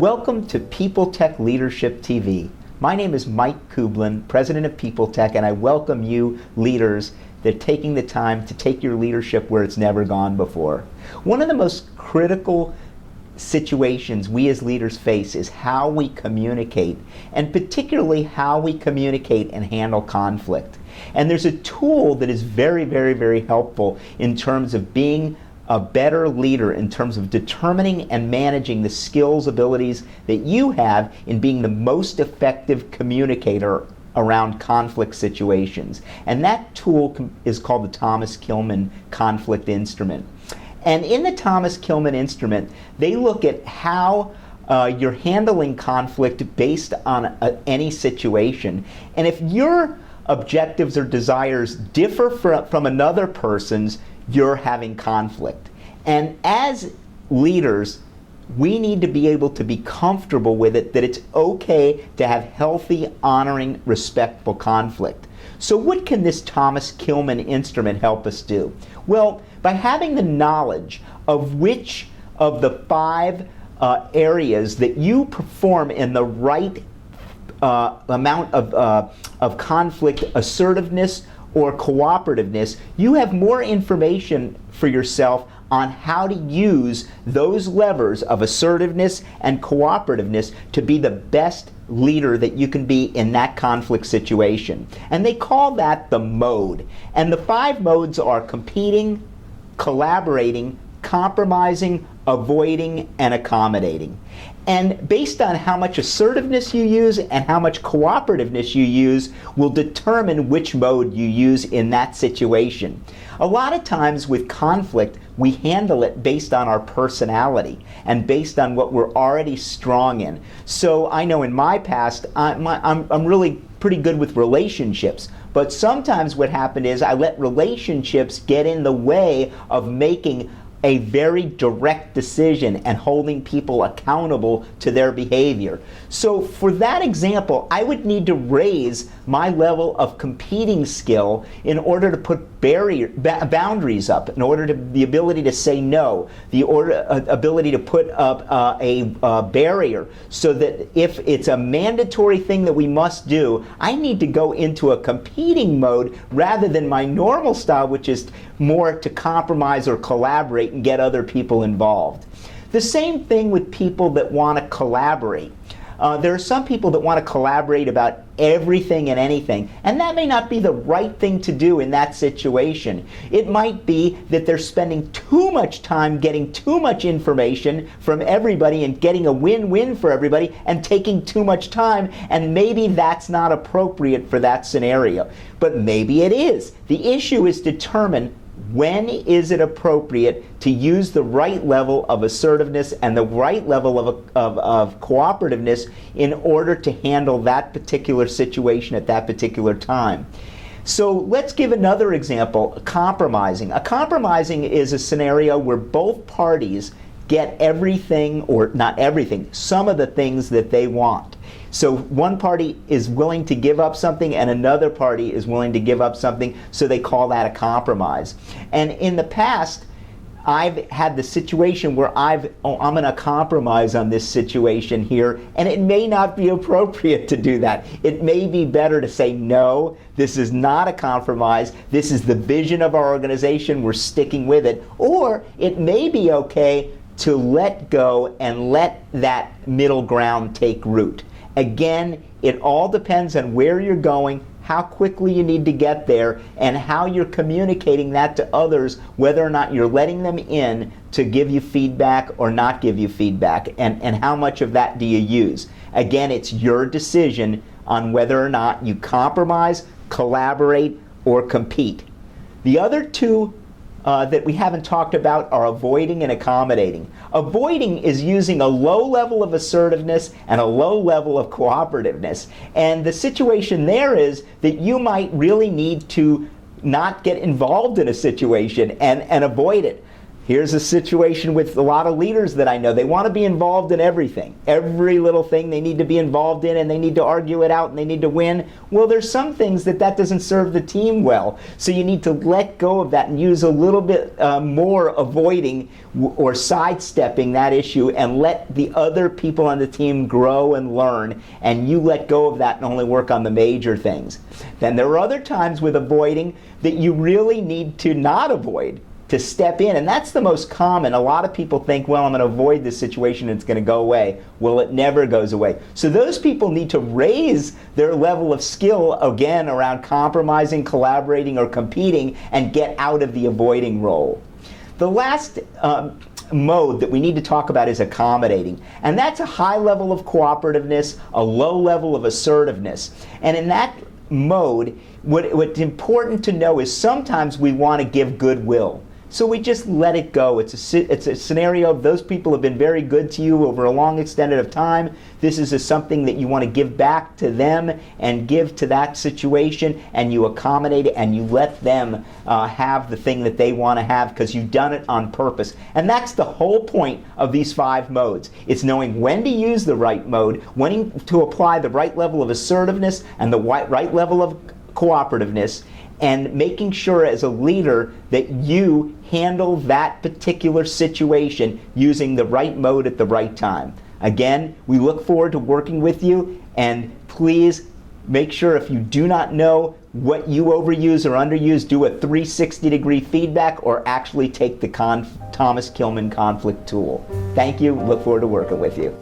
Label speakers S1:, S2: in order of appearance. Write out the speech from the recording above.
S1: Welcome to People Tech Leadership TV. My name is Mike Killman, President of People Tech, and I welcome you leaders that are taking the time to take your leadership where it's never gone before. One of the most critical situations we as leaders face is how we communicate, and particularly how we communicate and handle conflict. And there's a tool that is very, very, very helpful in terms of being a better leader, in terms of determining and managing the skills, abilities that you have in being the most effective communicator around conflict situations. And that tool is called the Thomas Killman Conflict Instrument. And in the Thomas Killman Instrument, they look at how you're handling conflict based on any situation. And if your objectives or desires differ from another person's, you're having conflict. And as leaders, we need to be able to be comfortable with it, that it's okay to have healthy, honoring, respectful conflict. So what can this Thomas Killman instrument help us do? Well, by having the knowledge of which of the 5 areas that you perform in the right amount of conflict, assertiveness, or cooperativeness, you have more information for yourself on how to use those levers of assertiveness and cooperativeness to be the best leader that you can be in that conflict situation. And they call that the mode. And the 5 modes are competing, collaborating, compromising, avoiding, and accommodating. And based on how much assertiveness you use and how much cooperativeness you use will determine which mode you use in that situation. A lot of times with conflict, we handle it based on our personality and based on what we're already strong in. So I know in my past, I'm really pretty good with relationships. But sometimes what happened is I let relationships get in the way of making a very direct decision and holding people accountable to their behavior. So for that example, I would need to raise my level of competing skill in order to put boundaries up, in order to the ability to say no, the ability to put up a barrier, so that if it's a mandatory thing that we must do, I need to go into a competing mode rather than my normal style, which is more to compromise or collaborate and get other people involved. The same thing with people that want to collaborate. There are some people that want to collaborate about everything and anything, and that may not be the right thing to do in that situation. It might be that they're spending too much time getting too much information from everybody and getting a win-win for everybody and taking too much time, and maybe that's not appropriate for that scenario. But maybe it is. The issue is determine when is it appropriate to use the right level of assertiveness and the right level of cooperativeness in order to handle that particular situation at that particular time. So let's give another example, compromising. A compromising is a scenario where both parties get everything, or not everything, some of the things that they want. So one party is willing to give up something and another party is willing to give up something, so they call that a compromise. And in the past, I've had the situation where I'm going to compromise on this situation here, and it may not be appropriate to do that. It may be better to say, no, this is not a compromise, this is the vision of our organization, we're sticking with it. Or it may be okay to let go and let that middle ground take root. Again, it all depends on where you're going, how quickly you need to get there, and how you're communicating that to others, whether or not you're letting them in to give you feedback or not give you feedback, and how much of that do you use. Again, it's your decision on whether or not you compromise, collaborate, or compete. The other 2 that we haven't talked about are avoiding and accommodating. Avoiding is using a low level of assertiveness and a low level of cooperativeness. And the situation there is that you might really need to not get involved in a situation and avoid it. Here's a situation with a lot of leaders that I know. They want to be involved in everything. Every little thing they need to be involved in, and they need to argue it out, and they need to win. Well, there's some things that doesn't serve the team well. So you need to let go of that and use a little bit more avoiding or sidestepping that issue, and let the other people on the team grow and learn, and you let go of that and only work on the major things. Then there are other times with avoiding that you really need to not avoid, to step in, and that's the most common. A lot of people think, well, I'm going to avoid this situation and it's going to go away. Well, it never goes away. So those people need to raise their level of skill, again, around compromising, collaborating, or competing, and get out of the avoiding role. The last mode that we need to talk about is accommodating, and that's a high level of cooperativeness, a low level of assertiveness. And in that mode, what's important to know is sometimes we want to give goodwill. So we just let it go. It's a scenario of those people have been very good to you over a long extended of time. This is something that you want to give back to them and give to that situation, and you accommodate it and you let them have the thing that they want to have because you've done it on purpose. And that's the whole point of these 5 modes. It's knowing when to use the right mode, when to apply the right level of assertiveness and the right level of cooperativeness, and making sure as a leader that you handle that particular situation using the right mode at the right time. Again, we look forward to working with you, and please make sure if you do not know what you overuse or underuse, do a 360-degree feedback or actually take the Thomas Killman conflict tool. Thank you. Look forward to working with you.